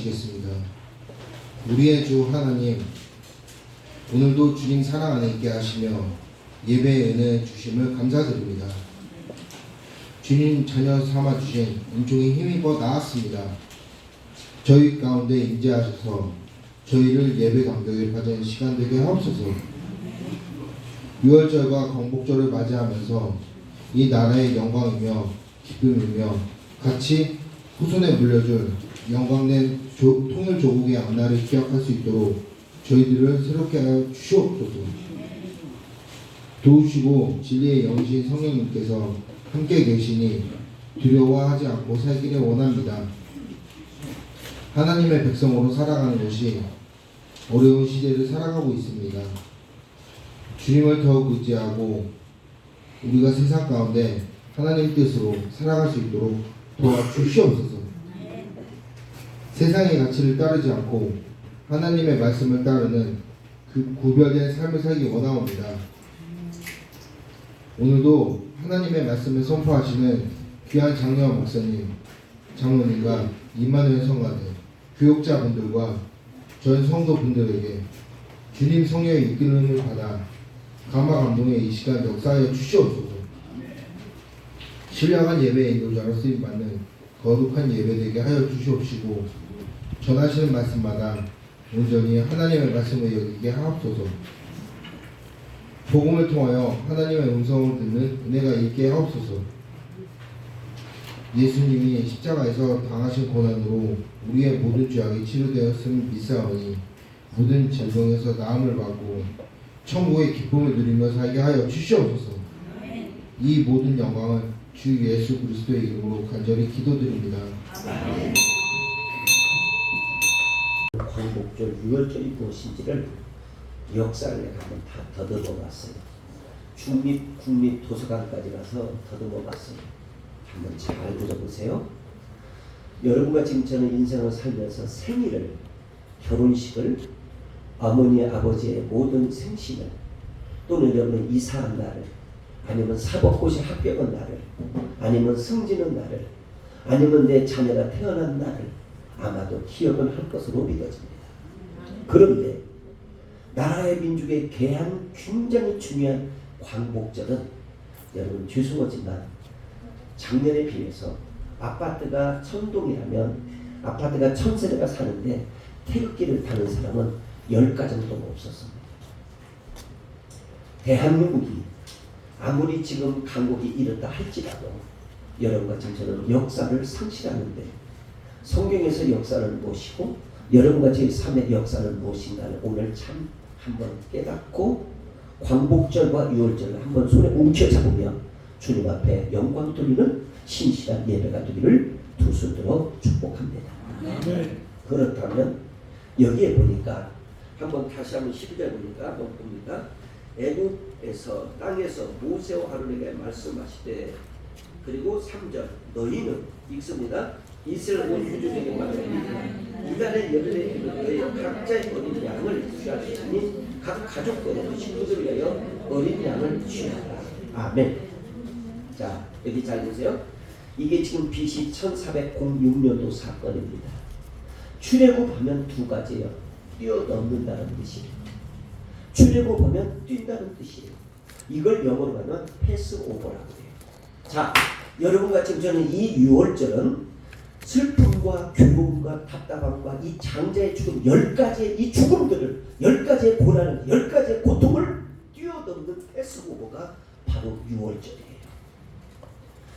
기도하시겠습니다. 우리의 주 하나님, 오늘도 주님 사랑 안에 있게 하시며 예배의 은혜 주심을 감사드립니다. 주님 자녀 삼아 주신 은총이 힘입어 나았습니다. 저희 가운데 임재하셔서 저희를 예배 감격에 빠진 시간 되게 하옵소서. 유월절과 광복절을 맞이하면서 이 나라의 영광이며 기쁨이며 같이 후손에 물려줄 영광된 통일 조국의 앞날을 기억할 수 있도록 저희들을 새롭게 하여 주시옵소서. 도우시고 진리의 영이신 성령님께서 함께 계시니 두려워하지 않고 살기를 원합니다. 하나님의 백성으로 살아가는 것이 어려운 시대를 살아가고 있습니다. 주님을 더욱 의지하고 우리가 세상 가운데 하나님 뜻으로 살아갈 수 있도록 도와주시옵소서. 세상의 가치를 따르지 않고 하나님의 말씀을 따르는 그 구별된 삶을 살기 원하옵니다. 오늘도 하나님의 말씀을 선포하시는 귀한 장로와 목사님, 장로님과 임마누엘 성가대, 교육자분들과 전 성도분들에게 주님 성령의 이끌림을 받아 감화 감동의 이 시간 역사하여 주시옵소서. 신령한 예배 인도자로 쓰임받는 거룩한 예배되게 하여 주시옵시고 전하시는 말씀마다 온전히 하나님의 말씀을 여기게 하옵소서. 복음을 통하여 하나님의 음성을 듣는 은혜가 있게 하옵소서. 예수님이 십자가에서 당하신 고난으로 우리의 모든 죄악이 치료되었음을 믿사오니 모든 질병에서 나음을 받고 천국의 기쁨을 누리며 살게 하여 주시옵소서. 이 모든 영광을 주 예수 그리스도의 이름으로 간절히 기도드립니다. 광복절, 유월절이 무엇인지를 역사를 한번 다 더듬어봤어요. 중립, 국립 도서관까지 가서 더듬어봤어요. 한번 잘 들어보세요. 여러분과 지금 저는 인생을 살면서 생일을, 결혼식을, 어머니, 아버지의 모든 생신을, 또는 여러분 이사한 날을, 아니면 사법고시 합격한 날을, 아니면 승진한 날을, 아니면 내 자녀가 태어난 날을 아마도 기억을 할 것으로 믿어집니다. 그런데 나라의 민족의 개한 굉장히 중요한 광복절은 여러분 죄송하지만 작년에 비해서 아파트가 1000동이라면 아파트가 1000세대가 사는데 태극기를 타는 사람은 10가정도 없었습니다. 대한민국이 아무리 지금 강국이 이렇다 할지라도 여러분과 지금 저는 역사를 상실하는데 성경에서 역사를 모시고 여러분과 제 삶의 역사를 모신다는 오늘 참 한번 깨닫고 광복절과 유월절을 한번 손에 움켜잡으며 주님 앞에 영광 돌리는 신실한 예배가 되기를 두 손으로 축복합니다. 그렇다면 여기에 보니까 한번 다시 한번 12절 보니까 한번 봅니다. 애굽에서 땅에서 모세와 아론에게 말씀하시되 그리고 3절 너희는 읽습니다. 이스라엘 온 민족에게 말하되 이달의 열흘에 이르되 각자의 어린 양을 취하시니 각 가족과 식구들을 위하여 어린 양을 취하라. 아멘. 자 여기 잘 보세요. 이게 지금 BC 1406년도 사건입니다. 출애굽하면 두 가지예요. 뛰어넘는다는 뜻이에요. 출애굽하면 뛴다는 뜻이에요. 이걸 영어로 하면 패스오버라고 해요. 자 여러분과 지금 저는 이 유월절은 슬픔과 괴로움과 답답함과 이 장자의 죽음 10가지의 이 죽음들을 10가지의 고난을 10가지의 고통을 뛰어넘는 패스오버가 바로 유월절이에요.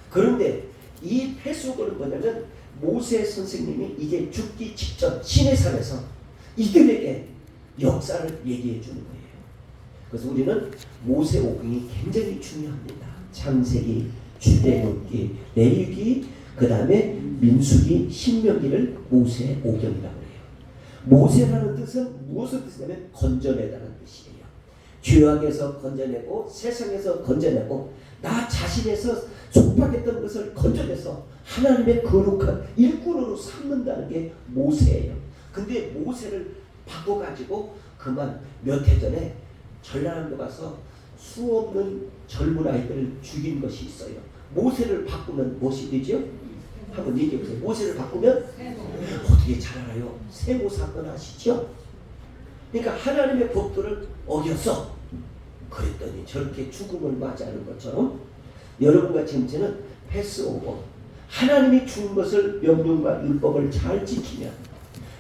그런데 이 패스오버는 뭐냐면 모세 선생님이 이제 죽기 직전 시내산에서 이들에게 역사를 얘기해 주는 거예요. 그래서 우리는 모세오경이 굉장히 중요합니다. 창세기, 출애굽기, 레위기, 그 다음에 민수기, 신명기를 모세오경이라고 해요. 모세라는 뜻은 무엇을 뜻이냐면 건져내다는 뜻이에요. 죄악에서 건져내고 세상에서 건져내고 나 자신에서 속박했던 것을 건져내서 하나님의 거룩한 일꾼으로 삼는다는 게 모세예요. 근데 모세를 바꿔가지고 그만 몇 해 전에 전라남도 가서 수없는 젊은 아이들을 죽인 것이 있어요. 모세를 바꾸면 무엇이 되죠? 한번 얘기해 보세요. 모세를 바꾸면 어떻게 잘 알아요? 세모 사건 아시죠? 그러니까 하나님의 법도를 어겼어. 그랬더니 저렇게 죽음을 맞이하는 것처럼 여러분과 전체는 패스오버, 하나님이 준 것을 명령과 율법을 잘 지키면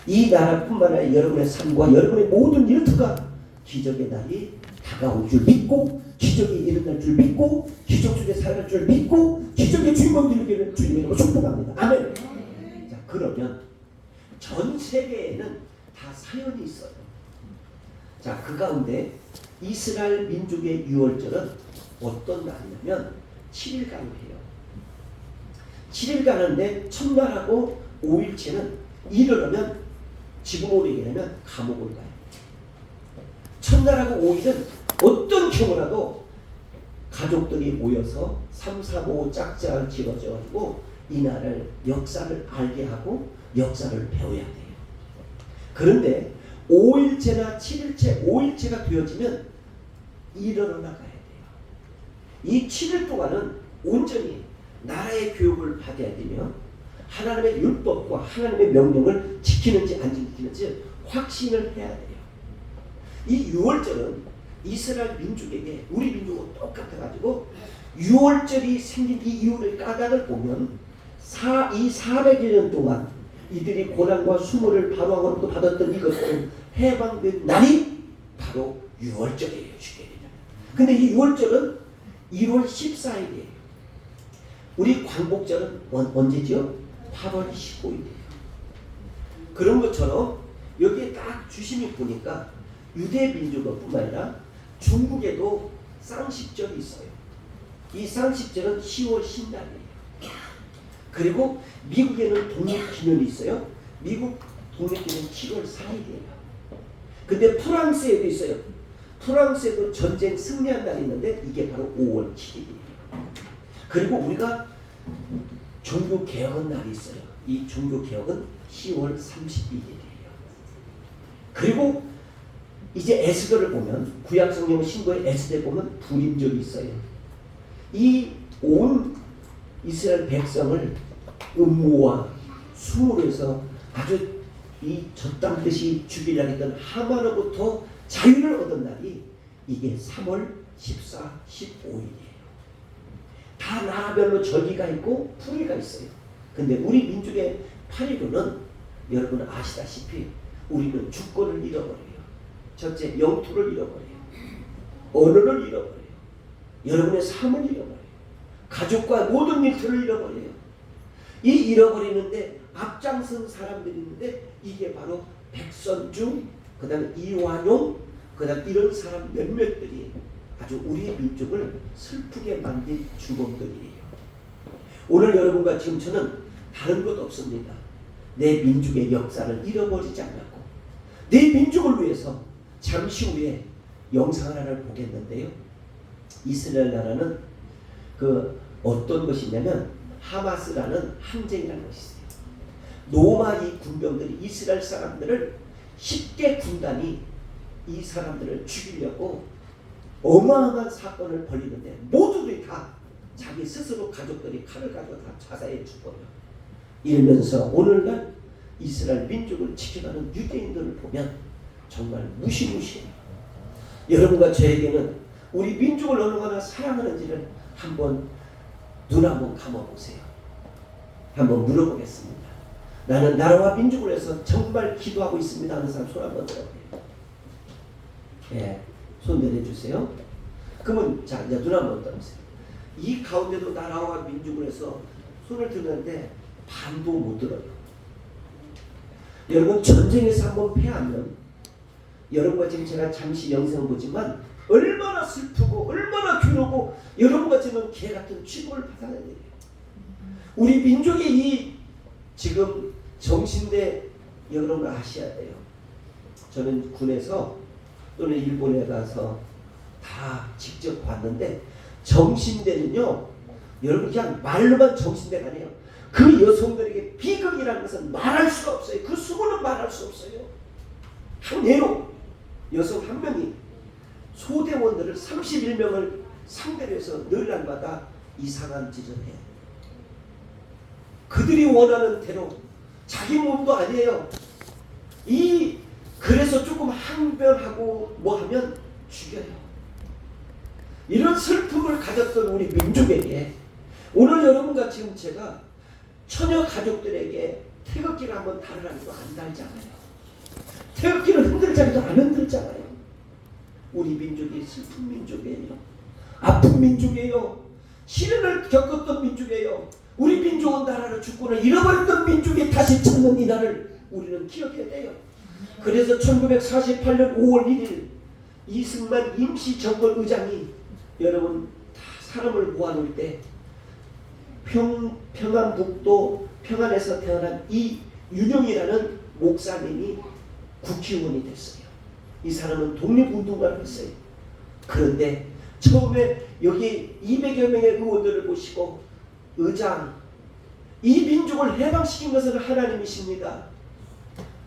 이 나라뿐만 아니라 여러분의 삶과 여러분의 모든 일터가 기적의 날이 다가올 줄 믿고, 기적이 일어날 줄 믿고, 기적 속에 살아갈 줄 믿고, 기적의 주인공이 되기를 주님으로 축복합니다. 아멘. 자, 그러면 전 세계에는 다 사연이 있어요. 자, 그 가운데 이스라엘 민족의 유월절은 어떤 날이냐면 7일간 해요. 7일간 하는데 첫날하고 5일째는 일을 하면 지금으로 얘기하면 감옥을 가요. 첫날하고 5일은 어떤 경우라도 가족들이 모여서 3, 4, 5 짝짝을 지어줘가지고 이날을 역사를 알게 하고 역사를 배워야 돼요. 그런데 5일째나 7일째, 5일째가 되어지면 일어나 나가야 돼요. 이 7일 동안은 온전히 나라의 교육을 받아야 되며 하나님의 율법과 하나님의 명령을 지키는지 안 지키는지 확신을 해야 돼요. 이 유월절은 이스라엘 민족에게 우리 민족과 똑같아가지고 유월절이 생긴 이 이유를 까닭을 보면 이 400여 년 동안 이들이 고난과 수모를 바로하고도 받았던 이것들은 해방된 날이 바로 유월절이에요. 근데 이 유월절은 1월 14일이에요. 우리 광복절은 언제죠? 8월 15일이에요. 그런 것처럼 여기에 딱 주심이 보니까 유대 민족뿐만 아니라 중국에도 쌍십절이 있어요. 이 쌍십절은 10월 신날이에요. 그리고 미국에는 독립기념이 있어요. 미국 독립기념은 7월 4일이에요. 근데 프랑스에도 있어요. 프랑스에도 전쟁 승리한 날이 있는데 이게 바로 5월 7일이에요. 그리고 우리가 종교개혁은 날이 있어요. 이 종교개혁은 10월 31일이에요. 그리고 이제 에스더를 보면 구약성경 신고의 에스더에 보면 불임절이 있어요. 이 온 이스라엘 백성을 음모와 수모로 해서 아주 이 젖담 듯이 죽이려 했던 하마로부터 자유를 얻은 날이 이게 3월 14, 15일이에요. 다 나라별로 절기가 있고 풀이가 있어요. 근데 우리 민족의 8.15는 여러분 아시다시피 우리는 주권을 잃어버려요. 첫째, 영토를 잃어버려요. 언어를 잃어버려요. 여러분의 삶을 잃어버려요. 가족과 모든 일터를 잃어버려요. 이 잃어버리는데 앞장선 사람들이 있는데 이게 바로 백선주, 그 다음에 이완용, 그 다음 이런 사람 몇몇들이 아주 우리 민족을 슬프게 만든 주범들이에요. 오늘 여러분과 지금 저는 다른 것 없습니다. 내 민족의 역사를 잃어버리지 않았고 내 민족을 위해서 잠시 후에 영상 하나를 보겠는데요. 이스라엘 나라는 그 어떤 것이냐면 하마스라는 항쟁이라는 것이 있어요. 로마 이 군병들이 이스라엘 사람들을 10개 군단이 이 사람들을 죽이려고 어마어마한 사건을 벌이는데 모두들이 다 자기 스스로 가족들이 칼을 가지고 다 자살해 죽어요. 이러면서 오늘날 이스라엘 민족을 지켜가는 유대인들을 보면 정말 무시무시해요. 여러분과 저에게는 우리 민족을 얼마나 사랑하는지를 한번 눈 한번 감아보세요. 한번 물어보겠습니다. 나는 나라와 민족을 위해서 정말 기도하고 있습니다 하는 사람 손 한번 들어보세요. 예, 손 내려주세요. 그러면 자 이제 눈 한번 떠보세요. 이 가운데도 나라와 민족을 위해서 손을 드는데 반도 못 들어요. 여러분 전쟁에서 한번 패하면 여러분과 지금 제가 잠시 영상을 보지만 얼마나 슬프고 얼마나 괴롭고 여러분과 저는 개같은 취급을 받아야 돼요. 우리 민족의 이 지금 정신대 여러분 아셔야 돼요. 저는 군에서 또는 일본에 가서 다 직접 봤는데 정신대는요 여러분 그냥 말로만 정신대가 아니에요. 그 여성들에게 비극이라는 것은 말할 수가 없어요. 그 수고는 말할 수 없어요. 한 예로 여성 한 명이 소대원들을 31명을 상대로 해서 늘 날마다 이상한 짓을 해요. 그들이 원하는 대로 자기 몸도 아니에요. 그래서 조금 항변하고 뭐하면 죽여요. 이런 슬픔을 가졌던 우리 민족에게 오늘 여러분과 지금 제가 처녀 가족들에게 태극기를 한번 달으라니도 안 달잖아요. 태극기를 흔들자니도 안 흔들잖아요. 우리 민족이 슬픈 민족이에요. 아픈 민족이에요. 시련을 겪었던 민족이에요. 우리 민족은 나라를 주권을 잃어버렸던 민족이 다시 찾는 이 날을 우리는 기억해야 돼요. 그래서 1948년 5월 1일 이승만 임시정권 의장이 여러분 다 사람을 모아놓을 때 평안북도 평안에서 태어난 이윤영이라는 목사님이 국회의원이 됐어요. 이 사람은 독립운동가를 했어요. 그런데 처음에 여기 200여 명의 의원들을 모시고 의장, 이 민족을 해방시킨 것은 하나님이십니다.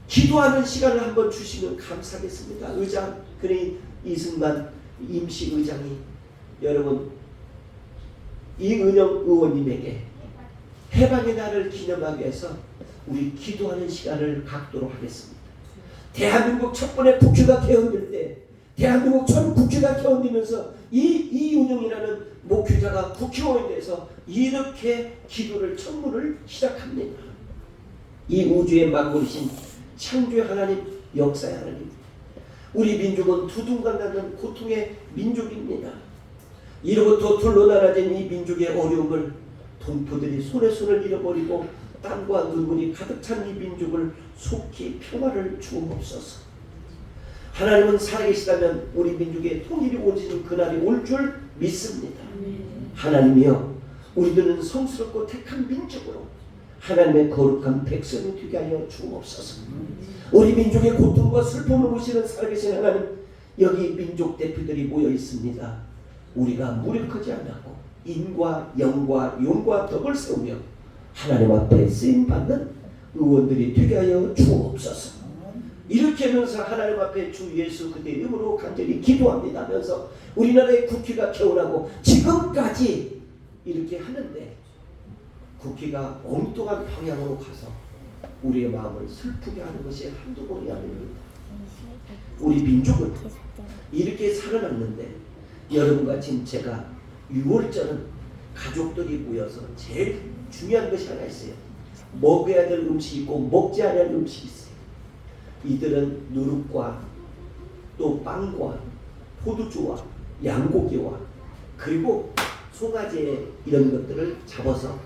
기도하는 시간을 한번 주시면 감사하겠습니다. 의장, 그러니 이승만 임시의장이 여러분 이은영 의원님에게 해방의 날을 기념하기 위해서 우리 기도하는 시간을 갖도록 하겠습니다. 대한민국 첫 번의 국회가 개헌될 때 대한민국 첫 국회가 개헌되면서 이윤영이라는 목회자가 국회의원에 대해서 이렇게 기도를 청문을 시작합니다. 이 우주의 만물이신 창조의 하나님, 역사의 하나님, 우리 민족은 두둥강하는 고통의 민족입니다. 이로부터 둘러나라진 이 민족의 어려움을 동포들이 손에 손을 잃어버리고 땀과 눈물이 가득 찬 이 민족을 속히 평화를 주옵소서. 하나님은 살아계시다면 우리 민족의 통일이 오시는 그날이 올 줄 믿습니다. 하나님이여, 우리들은 성스럽고 택한 민족으로 하나님의 거룩한 백성이 되게 하여 주옵소서. 우리 민족의 고통과 슬픔을 보시는 살아계신 하나님, 여기 민족 대표들이 모여 있습니다. 우리가 무력하지 않고 인과 영과 용과 덕을 세우며 하나님 앞에 쓰임받는 의원들이 되게 하여 주옵소서. 이렇게 하면서 하나님 앞에 주 예수 그리스도의 이름으로 간절히 기도합니다 하면서 우리나라의 국회가 개헌하고 지금까지 이렇게 하는데 국회가 엉뚱한 방향으로 가서 우리의 마음을 슬프게 하는 것이 한두 번이 아닙니다. 우리 민족은 이렇게 살아났는데 여러분과 지금 제가 6월절은 가족들이 모여서 제일 중요한 것이 하나 있어요. 먹어야 될 음식이 있고 먹지 않을 음식이 있어요. 이들은 누룩과 또 빵과 포도주와 양고기와 그리고 송아지 이런 것들을 잡아서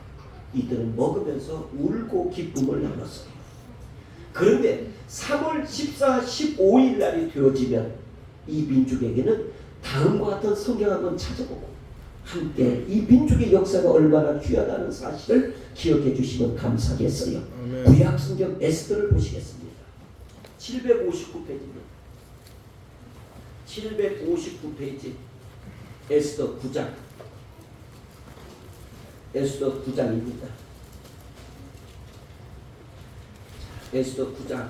이들은 먹으면서 울고 기쁨을 나눴어요. 그런데 3월 14, 15일 날이 되어지면 이 민족에게는 다음과 같은 성경 한번 찾아보고 함께 이 민족의 역사가 얼마나 귀하다는 사실을 기억해 주시면 감사하겠어요. 구약 성경 에스더를 보시겠습니다. 759페이지입니다. 759페이지 에스더 9장. 에스더 9장입니다. 에스더 9장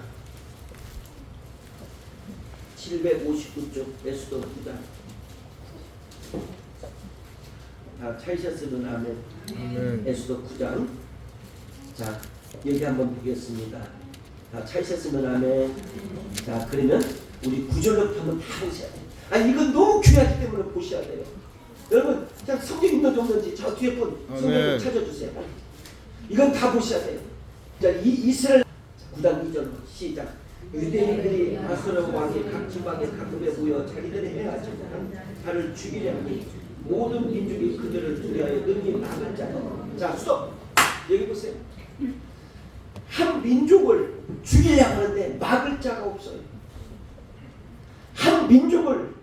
759쪽 에스더 9장. 다 찾으셨으면 아멘. 에스더 9장. 자, 여기 한번 보겠습니다. 다 찾으셨으면 아멘. 자, 그러면 우리 9절부터 한번 다 보셔야 돼요. 이건 너무 귀하기 때문에 보셔야 돼요. 여러분, 그냥 성경 있는지 없는지 저 뒤에 분 성경 찾아주세요. 이건 다 보셔야 돼요. 자, 이스라엘 9장 2절 시작. 유대인들이 아수르 왕이 각 지방에 각국에 모여 자기들의 해하지 달을 죽이려 하니 모든 민족이 그들을 두려워하여 능히 막을 자가. 자, 스톱. 여기 보세요. 한 민족을 죽이려 하는데 막을 자가 없어요. 한 민족을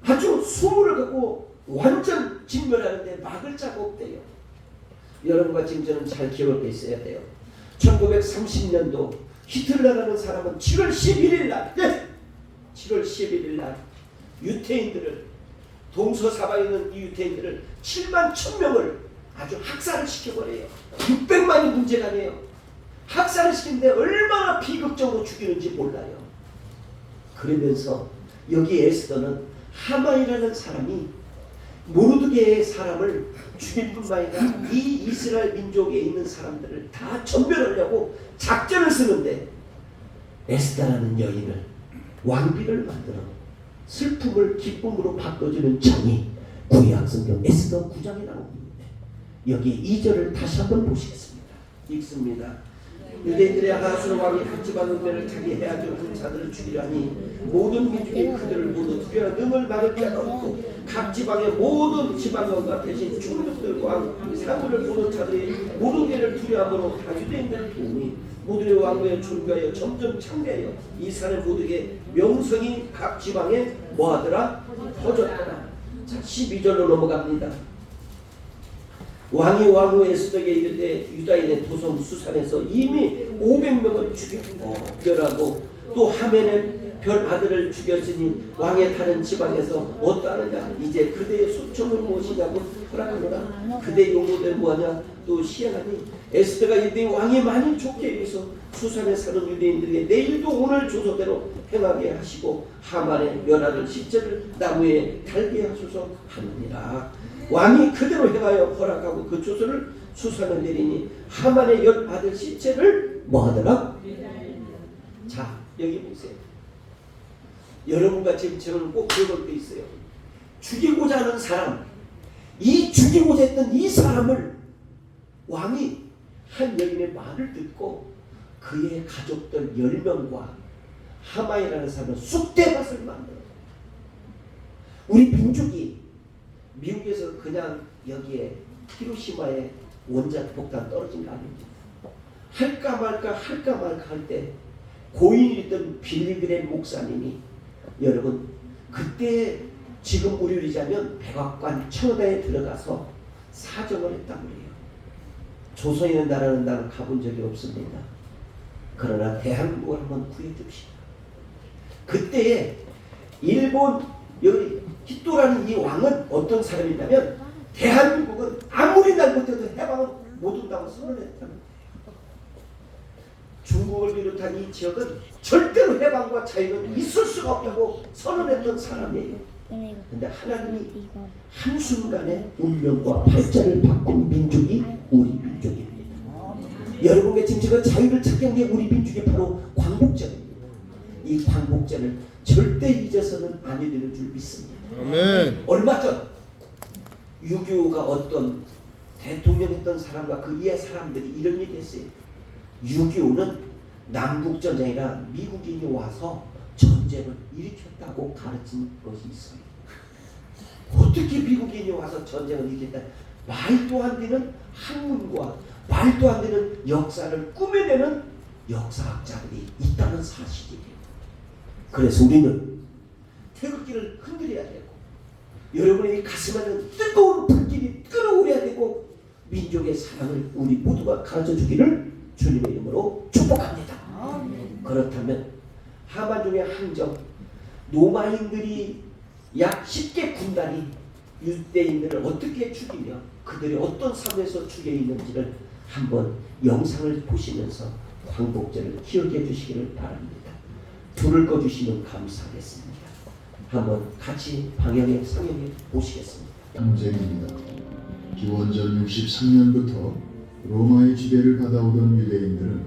아주 수모를 갖고 완전 진멸하는데 막을 자가 없대요. 여러분과 지금 저는 잘 기억할 게 있어야 돼요. 1930년도 히틀러라는 사람은 7월 11일 날 7월 11일 날 유태인들을 동서사방에 있는 이 유태인들을 7만 1000명을 아주 학살을 시켜버려요. 600만이 문제가 아니에요. 학살을 시키는데 얼마나 비극적으로 죽이는지 몰라요. 그러면서 여기 에스더는 하만이라는 사람이 모르드게의 사람을 죽일 뿐만 아니라 이 이스라엘 민족에 있는 사람들을 다 전멸하려고 작전을 쓰는데 에스더라는 여인을 왕비를 만들어 슬픔을 기쁨으로 바꿔주는 장이 구약성경 에스더 9장에 나옵니다. 여기 2절을 다시 한번 보시겠습니다. 읽습니다. 유대인들의 아하스로 왕이 각 지방 은혜를 자기 해하죠 한 자들을 죽이라니 모든 민족이 그들을 모두 두려워 능을 막을 자가 없고 각 지방의 모든 지방원과 대신 충족들과 사물을 보는 자들이 모든 죄를 두려움으로 다 유대인들을 도우니 모두의 왕국에 존귀하여 점점 창대하여 이 산의 모두의 명성이 각 지방에 뭐하더라? 퍼졌더라. 자 12절로 넘어갑니다. 왕이 왕후 에스더에게 이르되 유다인의 도성 수산에서 이미 500명을 죽였고 별하고 또 하면은 별 아들을 죽였으니 왕의 다른 지방에서 어떠하느냐 이제 그대의 소총은 무엇이냐고 허락하노라. 그대의 용모된 뭐하냐 또 시행하니 에스더가 이르되 왕이 많이 좋게 여기서 수산에 사는 유대인들에게 내일도 오늘 조서대로 행하게 하시고 하만의 멸아들 시체를 나무에 달게 하소서 하느니라. 왕이 그대로 행하여 허락하고 그 조서를 수산을 내리니 하만의 열 아들 시체를 뭐하더라? 자 여기 보세요. 여러분과 저는 꼭 기억할 게 있어요. 죽이고자 하는 사람, 이 죽이고자 했던 이 사람을 왕이 한 여인의 말을 듣고 그의 가족들 10명과 하마이라는 사람을 쑥대밭을 만들어. 우리 민족이 미국에서 그냥 여기에 히로시마에 원자력 폭탄 떨어진 거 아닙니까? 할까 말까 할 때 고인이던 빌리그램 목사님이 여러분 그때 지금 우리자면 백악관 청와대에 들어가서 사정을 했단 말이에요. 조선에 있는 나라는 나는 가본 적이 없습니다. 그러나 대한민국을 한번 구해줍시다. 그때에 일본 여기 히토라는 이 왕은 어떤 사람이냐면 대한민국은 아무리 잘못해도 해방을 못 온다고 선언했다는 거예요. 중국을 비롯한 이 지역은 절대로 해방과 자유는 있을 수가 없다고 선언했던 사람이에요. 그런데 하나님이 한순간에 운명과 발자를 바꾼 민족이 우리 민족입니다. 여러분의 지금 자유를 찾게 한 게 우리 민족이 바로 광복절입니다. 이 광복절을 절대 잊어서는 안 되는 줄 믿습니다. 아멘. 얼마 전 6.25가 어떤 대통령 했던 사람과 그 이해 사람들이 이런 얘기 했어요. 6.25는 남북전쟁이라 미국인이 와서 전쟁을 일으켰다고 가르친 것이 있어요. 어떻게 미국인이 와서 전쟁을 일으켰다? 말도 안 되는 학문과 말도 안 되는 역사를 꾸며내는 역사학자들이 있다는 사실이에요. 그래서 우리는 태극기를 흔들어야 되고 여러분의 가슴에는 뜨거운 불길이 끓어오려야 되고 민족의 사랑을 우리 모두가 가르쳐주기를 주님의 이름으로 축복합니다. 그렇다면 하만중의 항정 로마인들이 약 10개 군단이 유대인들을 어떻게 죽이며 그들이 어떤 삶에서 죽여 있는지를 한번 영상을 보시면서 광복절을 기억해 주시기를 바랍니다. 불을 꺼주시면 감사하겠습니다. 한번 같이 방향에 상영해 보시겠습니다. 항쟁입니다. 기원전 63년부터 로마의 지배를 받아오던 유대인들은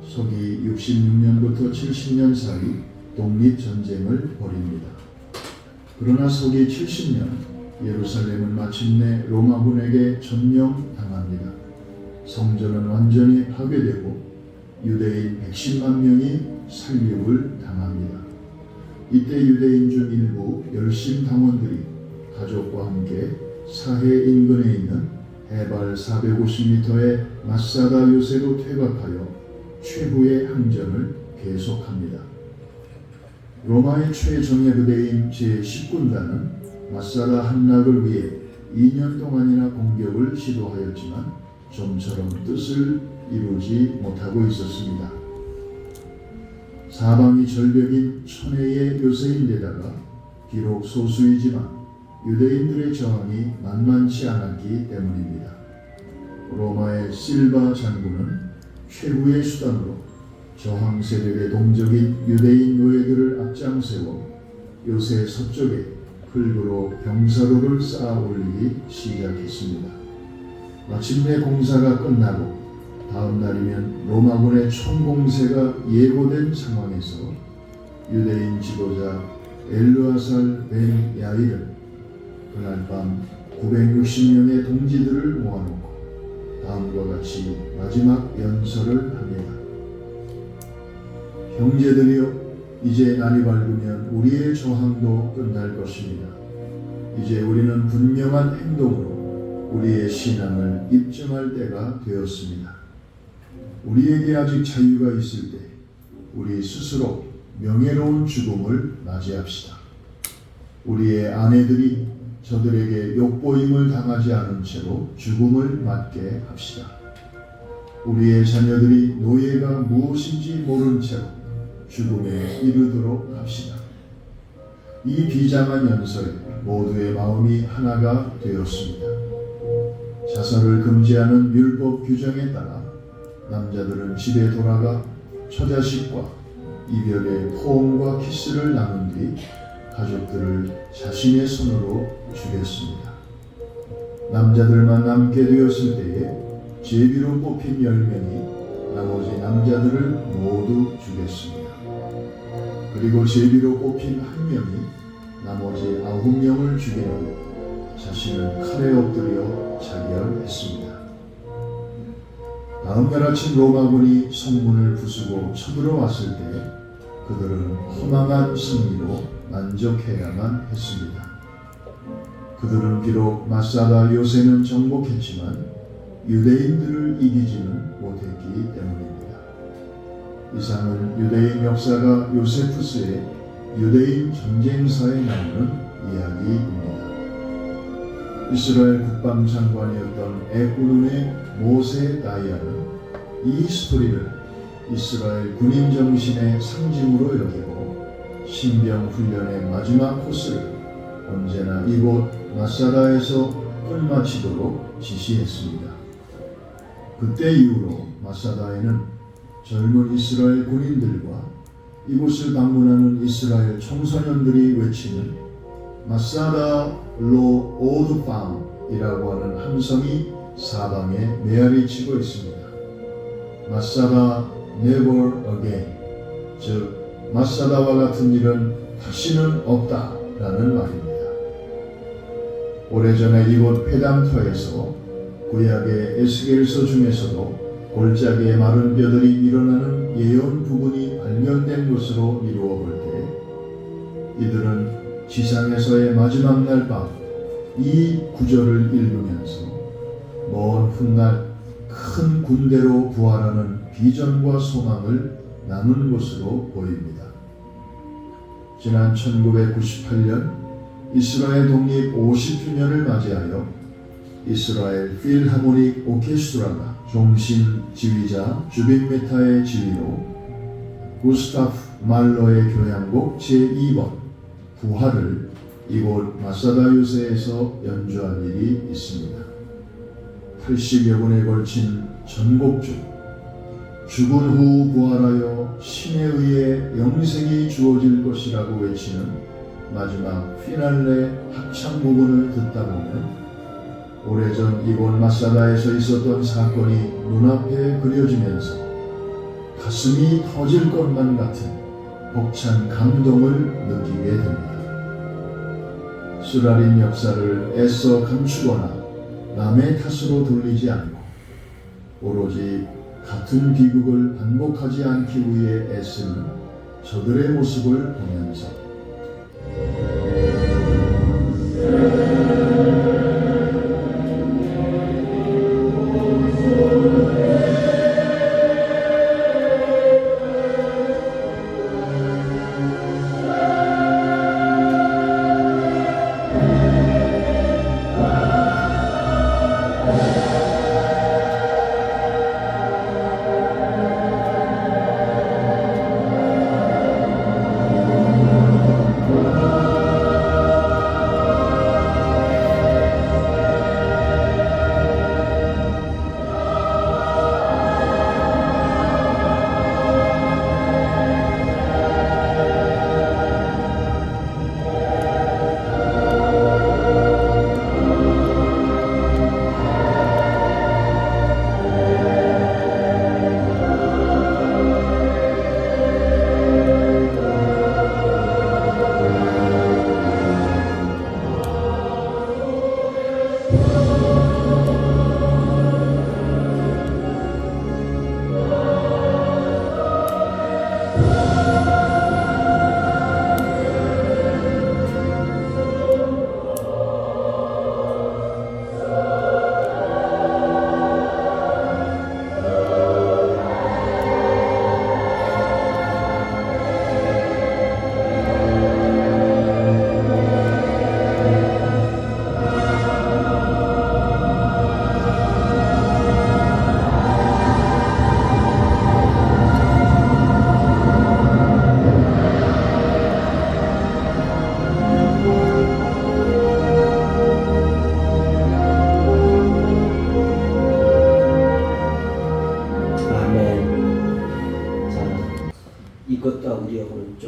서기 66년부터 70년 사이 독립전쟁을 벌입니다. 그러나 서기 70년 예루살렘은 마침내 로마군에게 점령당합니다. 성전은 완전히 파괴되고 유대인 110만 명이 살육을 당합니다. 이때 유대인 중 일부 열심 당원들이 가족과 함께 사해 인근에 있는 해발 450m의 마사다 요새로 퇴각하여 최후의 항전을 계속합니다. 로마의 최정예 부대인 제10군단은 마사다 함락을 위해 2년 동안이나 공격을 시도하였지만 좀처럼 뜻을 이루지 못하고 있었습니다. 사방이 절벽인 천혜의 요새인데다가 비록 소수이지만 유대인들의 저항이 만만치 않았기 때문입니다. 로마의 실바 장군은 최후의 수단으로 저항 세력의 동적인 유대인 노예들을 앞장세워 요새 서쪽에 흙으로 병사로를 쌓아 올리기 시작했습니다. 마침내 공사가 끝나고 다음 날이면 로마군의 총공세가 예고된 상황에서 유대인 지도자 엘르아살 벤 야일은 그날 밤 960명의 동지들을 모아놓고 다음과 같이 마지막 연설을 합니다. 형제들이여, 이제 날이 밝으면 우리의 저항도 끝날 것입니다. 이제 우리는 분명한 행동으로 우리의 신앙을 입증할 때가 되었습니다. 우리에게 아직 자유가 있을 때 우리 스스로 명예로운 죽음을 맞이합시다. 우리의 아내들이 저들에게 욕보임을 당하지 않은 채로 죽음을 맞게 합시다. 우리의 자녀들이 노예가 무엇인지 모른 채로 죽음에 이르도록 합시다. 이 비장한 연설에 모두의 마음이 하나가 되었습니다. 자살을 금지하는 율법 규정에 따라 남자들은 집에 돌아가 처자식과 이별의 포옹과 키스를 나눈 뒤 가족들을 자신의 손으로 죽였습니다. 남자들만 남게 되었을 때에 제비로 뽑힌 10명이 나머지 남자들을 모두 죽였습니다. 그리고 제비로 뽑힌 1명이 나머지 9명을 죽인 후 자신을 칼에 엎드려 자결했습니다. 다음 날 아침 로마군이 성문을 부수고 쳐들어왔을 때 그들은 허망한 승리로 만족해야만 했습니다. 그들은 비록 마사다 요새는 정복했지만 유대인들을 이기지는 못했기 때문입니다. 이상은 유대인 역사가 요세푸스의 유대인 전쟁사에 나오는 이야기입니다. 이스라엘 국방장관이었던 에구룬의 모세 다이아는 이 스토리를 이스라엘 군인 정신의 상징으로 여기고 신병 훈련의 마지막 코스를 언제나 이곳 마사다에서 끝마치도록 지시했습니다. 그때 이후로 마사다에는 젊은 이스라엘 군인들과 이곳을 방문하는 이스라엘 청소년들이 외치는 마사다 로 오드 팜이라고 하는 함성이 사방에 메아리치고 있습니다. 마사다 never again, 즉 마사다와 같은 일은 다시는 없다라는 말입니다. 오래전에 이곳 회담터에서 구약의 에스겔서 중에서도 골짜기의 마른 뼈들이 일어나는 예언 부분이 발견된 것으로 미루어 볼 때 이들은 지상에서의 마지막 날 밤 이 구절을 읽으면서 먼 훗날 큰 군대로 부활하는 비전과 소망을 나눈 것으로 보입니다. 지난 1998년 이스라엘 독립 50주년을 맞이하여 이스라엘 필하모닉 오케스트라가 종신 지휘자 주빈 메타의 지휘로 구스타프 말러의 교향곡 제2번 부활을 이곳 마사다 요새에서 연주한 일이 있습니다. 80여 분에 걸친 전곡 중 죽은 후 부활하여 신에 의해 영생이 주어질 것이라고 외치는 마지막 피날레 합창 부분을 듣다 보면 오래전 이곳 마사다에서 있었던 사건이 눈앞에 그려지면서 가슴이 터질 것만 같은 벅찬 감동을 느끼게 됩니다. 수라린 역사를 애써 감추거나 남의 탓으로 돌리지 않고 오로지 같은 비극을 반복하지 않기 위해 애쓰는 저들의 모습을 보면서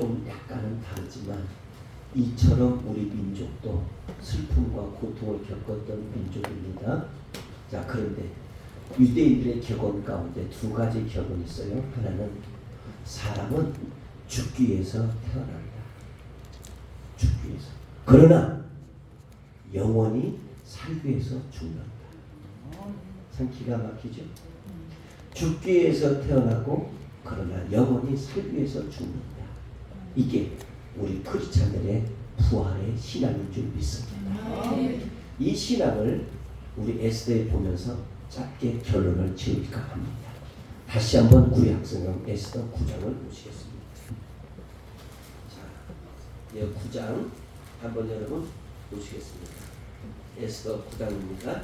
좀 약간은 다르지만 이처럼 우리 민족도 슬픔과 고통을 겪었던 민족입니다. 자, 그런데 유대인들의 격언 가운데 두 가지 격언이 있어요. 하나는 사람은 죽기 위해서 태어난다. 죽기 위해서. 그러나 영원히 살기 위해서 죽는다. 참 기가 막히죠. 죽기 위해서 태어나고 그러나 영원히 살기 위해서 죽는다. 이게 우리 크리스찬들의 부활의 신앙인 줄 믿습니다. 이 신앙을 우리 에스더에 보면서 짧게 결론을 지을까 합니다. 다시 한번 구약성경 에스더 9장을 보시겠습니다. 자, 이 9장 한번 여러분 보시겠습니다. 에스더 9장입니다.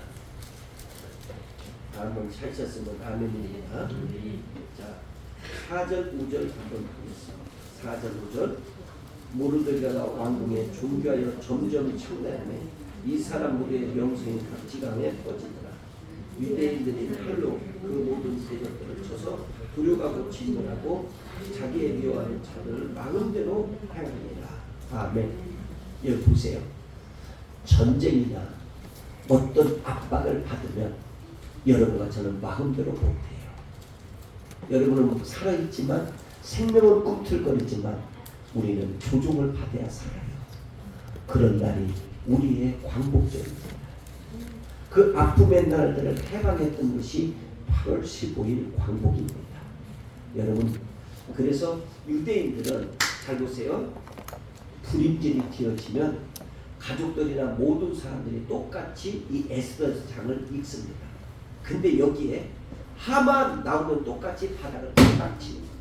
한번 찾으셨으면 아멘입니다. 자, 4절 5절 한번 보겠습니다. 4절 5절 모르드가가 왕궁에 존귀하여 점점 청나하매 이 사람 무리의 명성이 각 지강에 퍼지더라. 유대인들이 칼로 그 모든 세력들을 쳐서 두려가고 진멸하고 자기의 미워하는 자들을 마음대로 행하니라. 아멘. 여기 보세요. 전쟁이나 어떤 압박을 받으면 여러분과 저는 마음대로 못해요. 여러분은 살아있지만 생명은 꿈틀거리지만 우리는 조종을 받아야 살아요. 그런 날이 우리의 광복절입니다. 그 아픔의 날들을 해방했던 것이 8월 15일 광복입니다. 여러분, 그래서 유대인들은 잘 보세요. 불임질이 되어지면 가족들이나 모든 사람들이 똑같이 이 에스더 장을 읽습니다. 근데 여기에 하만 나오면 똑같이 바닥을 딱 치는 거예요.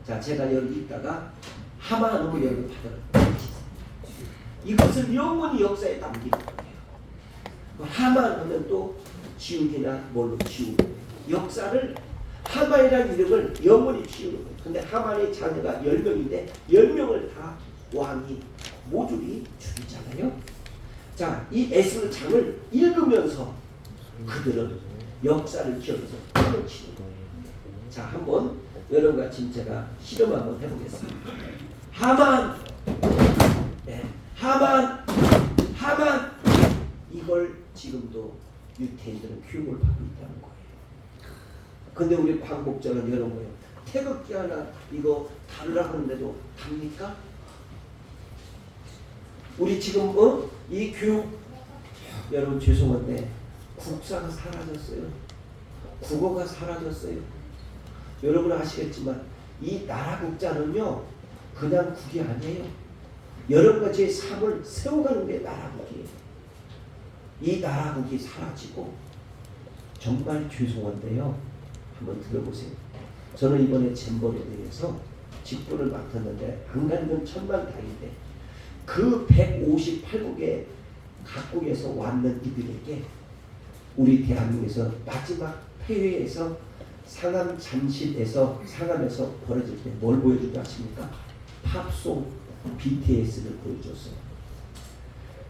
자, 제가 여기 있다가 하만 오면 여기 바닥을 딱 치세요. 이것을 영원히 역사에 남기는 거예요. 하만 하면 또 지우기나 뭘로 지우고 역사를 하만이라는 이름을 영원히 지우는 거예요. 근데 하만의 자녀가 10명인데 10명을 다 왕이 모조리 죽이잖아요. 자, 이 에스더 장을 읽으면서 그들은 역사를 기억해서 뻥을 치는 거예요. 자, 한번 여러분과 지금 제가 실험 한번 해보겠습니다. 하만, 네, 하만, 이걸 지금도 유태인들은 교육을 받고 있다는 거예요. 근데 우리 광복절은 여러분 태극기 하나 이거 달라 하는데도 답니까? 우리 지금 이 교육 여러분 죄송한데 국사가 사라졌어요. 국어가 사라졌어요. 여러분 아시겠지만 이 나라 국자는요 그냥 국이 아니에요. 여러분과 제 삶을 세워가는 게 나라 국이에요. 이 나라 국이 사라지고 정말 죄송한데요. 한번 들어보세요. 저는 이번에 잼버리에 대해서 직분을 맡았는데 안 가는 건 천만다행인데 그 158국의 각국에서 왔는 이들에게 우리 대한민국에서 마지막 폐회에서 상암 잠실에서 상암에서 벌어질 때 뭘 보여주지 아십니까? 팝송 BTS를 보여줬어요.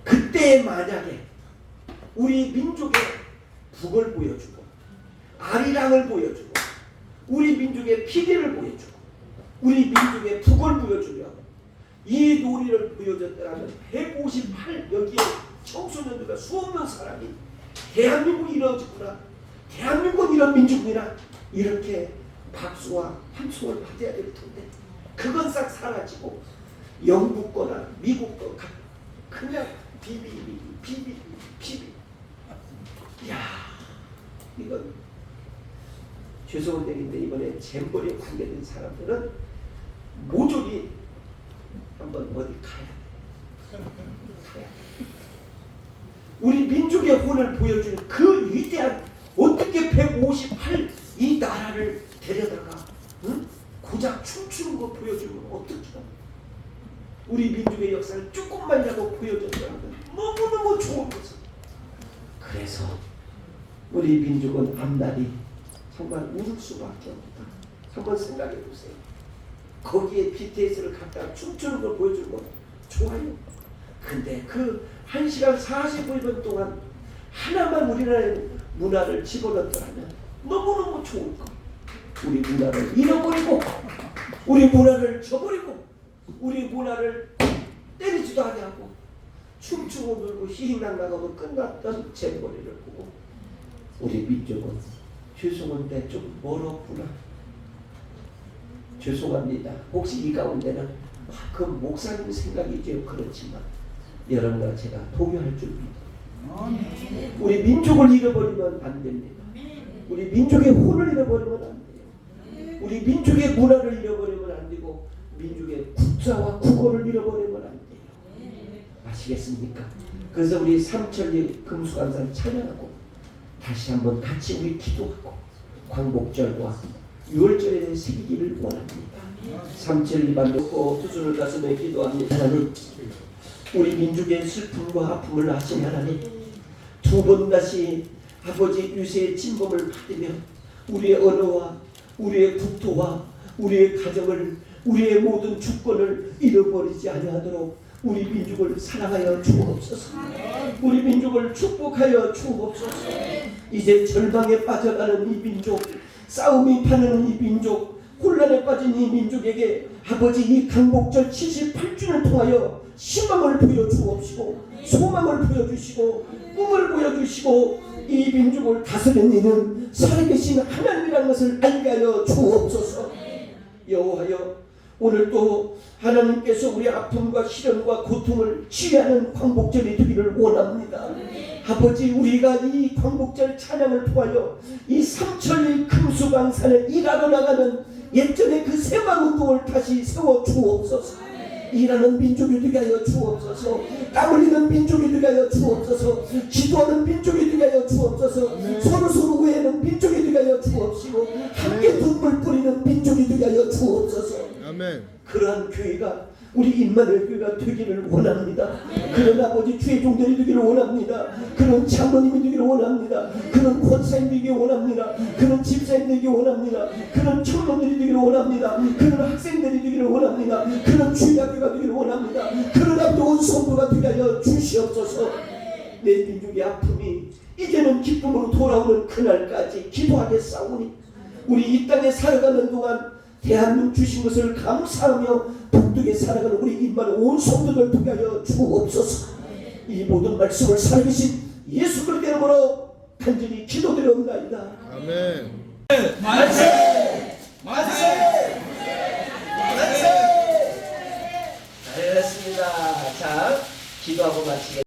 그때 만약에 우리 민족의 북을 보여주고 아리랑을 보여주고 우리 민족의 피리를 보여주고 우리 민족의 북을 보여주며 이 놀이를 보여줬다면 158 여기에 청소년들과 수없는 사람이 대한민국이 이루어졌구나. 대한민국은 이런 민족이라 이렇게 박수와 함성을 받아야 될 텐데 그건 싹 사라지고 영국 거나 미국 거 그냥 비비 야 이건 죄송한 얘기인데 이번에 잼버리에 관계된 사람들은 모조리 한번 어디 가야 돼. 우리 민족의 혼을 보여주는 그 위대한 어떻게 158 이 나라를 데려다가 고작 춤추는 거 보여주면 어떻게 우리 민족의 역사를 조금만이라도 보여줬더라면 너무너무 좋은 것을. 그래서 우리 민족은 앞날이 정말 우를 수밖에 없다. 한번 생각해 보세요. 거기에 BTS를 갖다 춤추는 걸 보여주는 건 좋아요. 근데 그 1시간 45분 동안 하나만 우리나라의 문화를 집어넣더라면 너무너무 좋을 거. 우리 문화를 잃어버리고 우리 문화를 저버리고 우리 문화를 때리지도 아니하고 춤추고 놀고 희희낙 나가면 끝났던 재벌이를 보고 우리 민족은 죄송한데 좀 멀었구나. 죄송합니다. 혹시 이 가운데는 그 목사님 생각이죠. 그렇지만 여러분과 제가 동요할 줄 믿어요. 우리 민족을 잃어버리면 안 됩니다. 우리 민족의 혼을 잃어버리면 안 돼요. 우리 민족의 문화를 잃어버리면 안 되고 민족의 국사와 국어를 잃어버리면 안 돼요. 아시겠습니까? 그래서 우리 삼천리 금수강산 찬양하고 다시 한번 같이 우리 기도하고 광복절과 6월절에 새기기를 원합니다. 삼천리 반도고 두 손을 가슴에 기도합니다. 하나님, 우리 민족의 슬픔과 아픔을 아신 하나님, 두 번 다시 아버지 유세의 침범을 받으며 우리의 언어와 우리의 국토와 우리의 가정을 우리의 모든 주권을 잃어버리지 아니하도록 우리 민족을 사랑하여 주옵소서. 우리 민족을 축복하여 주옵소서. 이제 절망에 빠져가는 이 민족, 싸움이 파는 이 민족, 혼란에 빠진 이 민족에게 아버지 이 강복절 78주를 통하여 희망을 보여주옵시고 소망을 보여주시고 꿈을 보여주시고 이 민족을 다스리는 이는 살아계신 하나님이라는 것을 알게 하여 주옵소서. 여호와여, 오늘 또 하나님께서 우리 아픔과 시련과 고통을 치유하는 광복절이 되기를 원합니다. 아버지, 우리가 이 광복절 찬양을 통하여 이 삼천리 금수강산에 일하러 나가는 예전의 그 새마운동을 다시 세워 주옵소서. 일하는 민족이 되게 하여 주옵소서. 땀 흘리는 민족이 되게 하여 주옵소서. 기도하는 민족이 되게 하여 주옵소서. 서로서로 우애하는 민족이 되게 하여 주옵시고 함께 눈물 뿌리는 민족이 되게 하여 주옵소서. 아멘. 그러한 교회가 우리 임마누엘 교회가 되기를 원합니다. 그런 아버지 주의 종들이 되기를 원합니다. 그런 장로님이 되기를 원합니다. 그런 권사님 되기를 원합니다. 그런 집사님 되기를 원합니다. 그런 청년들이 되기를 원합니다. 그런 학생들이 되기를 원합니다. 그런 주일학교가 되기를 원합니다. 그런 아버지 온 성도가 되게 하여 주시옵소서. 내 민족의 아픔이 이제는 기쁨으로 돌아오는 그날까지 기도하겠사오니 우리 이 땅에 살아가는 동안 대한민국 주신 것을 감사하며 복되게 살아가는 우리 임마누엘 온 성도들 되게 하여 주옵소서. 이 모든 말씀을 살아계신 예수 그리스도의 이름으로 간절히 기도드려옵나이다. 아멘. 만세! 만세! 만세! 잘했습니다. 자, 기도하고 마치겠습니다.